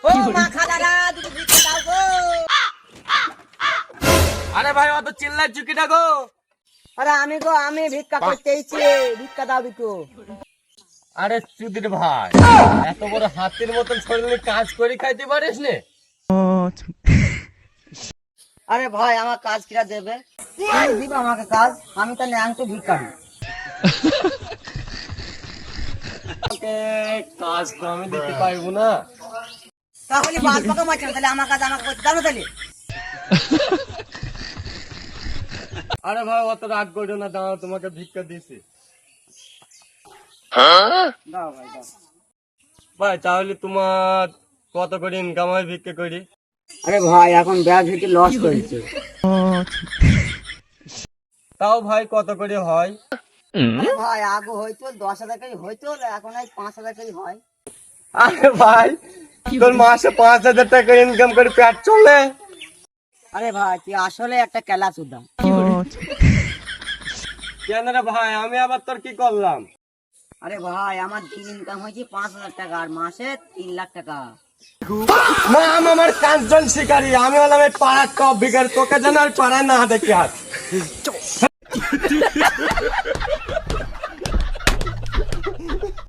ও মা খালারা দুটো ভিক্ষা দাও গো। আরে ভাই অত চিল্লার চুকিটা গো। আরে আমি ভিক্ষা করতে এসেছি, ভিক্ষা দাও দুটো। আরে চুদির ভাই, এত বড় হাতির মতন শরীরে কাজ করে খাইতে পারিস নে? আরে ভাই আমার কাজ কিরা দেবে? তুমি দিবে আমাকে কাজ, আমি তো ন্যাংটো ভিক্ষারি। কাজ তো আমি দিতে পারবো না। তাহলে বাদ পাকা মারছেন, তাহলে আমার কাজ আমাকে করতে দাও না তাহলে। আরে ভাই অত রাগ করো না, দাঁড়াও তোমাকে ভিক্ষা দিছি। দাও ভাই দাও। ভাই তাহলে তোমার কত করে ইনকাম হয় ভিক্ষা করি? আরে ভাই এখন ব্যাগ থেকে লস করেছে। তাও ভাই কত করে হয়? আরে ভাই আগে হয়তো 10,000 করে হয়তো, এখন এই 5,000 করে হয়। আরে ভাই তোর মাসে 5,000 টাকা ইনকাম করে পেট চলে? আরে ভাই তুই আসলে একটা কেলা চুদা। কেন রে ভাই, আমি আবার তোর কি করলাম? আরে ভাই আমার দিন ইনকাম হয়েছে 5,000 টাকা আর মাসে 3 লাখ টাকা। নাম আমার কাঞ্চন শিকারী, আমি হলাম এই পাড়ার টপ ভিখারি, তোকে যেন আর পাড়ায় না দেখি আর।